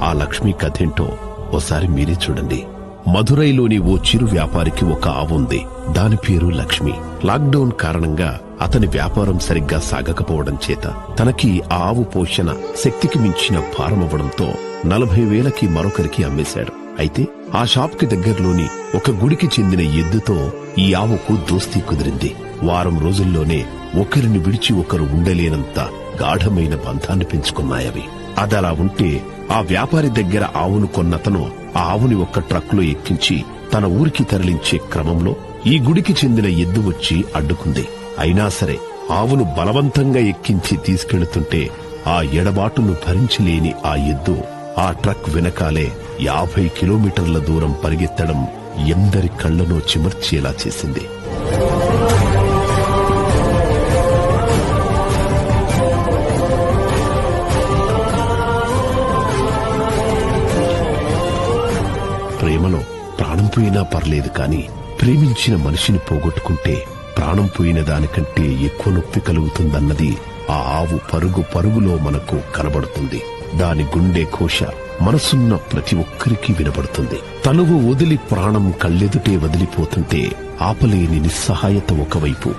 ఆ లక్ష్మి కథేంటో ఓసారి మీరే చూడండి. మధురైలోని ఓ చిరు వ్యాపారికి ఒక ఆవుంది. దాని పేరు లక్ష్మి. లాక్డౌన్ కారణంగా అతని వ్యాపారం సరిగ్గా సాగకపోవడం చేత తనకి ఆ ఆవు పోషణ శక్తికి మించిన భారమవ్వడంతో 40,000కి మరొకరికి అమ్మేశాడు. అయితే ఆ షాప్ కి దగ్గరలోని ఒక గుడికి చెందిన ఎద్దుతో ఈ ఆవుకు దోస్తీ కుదిరింది. వారం రోజుల్లోనే ఒకరిని విడిచి ఒకరు ఉండలేనంత గాఢమైన బంధాన్ని పెంచుకున్నాయవి. అదలా ఉంటే ఆ వ్యాపారి దగ్గర ఆవును కొన్నతను ఆ ఆవుని ఒక్క ట్రక్కులో ఎక్కించి తన ఊరికి తరలించే క్రమంలో ఈ గుడికి చెందిన ఎద్దు వచ్చి అడ్డుకుంది. అయినా సరే ఆవును బలవంతంగా ఎక్కించి తీసుకెళుతుంటే ఆ ఎడబాటును భరించలేని ఆ ఎద్దు ఆ ట్రక్ వెనకాలే 50 కిలోమీటర్ల దూరం పరిగెత్తడం ఎందరి కళ్లను చిమర్చేలా చేసింది. ప్రేమలో ప్రాణం పోయినా పర్లేదు కాని ప్రేమించిన మనిషిని పోగొట్టుకుంటే ప్రాణం పోయిన దానికంటే ఎక్కువ నొప్పి కలుగుతుందన్నది ఆ ఆవు పరుగు పరుగులో మనకు కనబడుతుంది. దాని గుండె ఘోష మనసున్న ప్రతి ఒక్కరికి వినబడుతుంది. తనువు వదిలి ప్రాణం కళ్ళెదుటే వదిలిపోతుంటే ఆపలేని నిస్సహాయత ఒకవైపు,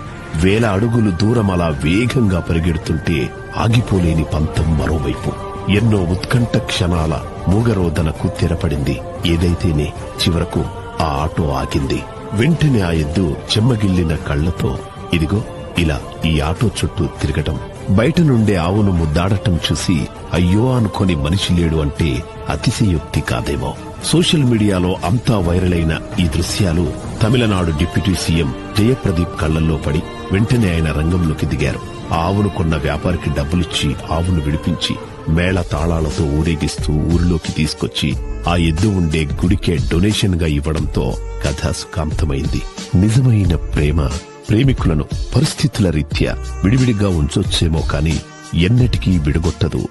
1000 అడుగులు దూరం అలా వేగంగా పరిగెడుతుంటే ఆగిపోలేని పంతం మరోవైపు. ఎన్నో ఉత్కంఠ క్షణాల మూగరోదనకు తెరపడింది. ఏదైతేనే చివరకు ఆ ఆటో ఆగింది. వెంటనే ఆ ఎద్దు చెమ్మగిల్లిన కళ్లతో ఇదిగో ఇలా ఈ ఆటో చుట్టూ తిరగటం, బయట నుండే ఆవును ముద్దాడటం చూసి అయ్యో అనుకోని మనిషి లేడు అంటే అతిశయోక్తి కాదేమో. సోషల్ మీడియాలో అంతా వైరల్ అయిన ఈ దృశ్యాలు తమిళనాడు డిప్యూటీ సీఎం జయప్రదీప్ కళ్లల్లో పడి వెంటనే ఆయన రంగంలోకి దిగారు. ఆ ఆవును కొన్న వ్యాపారికి డబ్బులిచ్చి ఆవును విడిపించి మేళ తాళాలతో ఊరేగిస్తూ ఊరిలోకి తీసుకొచ్చి ఆ ఎద్దు ఉండే గుడికే డొనేషన్ గా ఇవ్వడంతో కథ సుఖాంతమైంది. నిజమైన ప్రేమ ప్రేమికులను పరిస్థితుల రీత్యా విడివిడిగా ఉంచొచ్చేమో కాని ఎన్నటికీ విడగొట్టదు.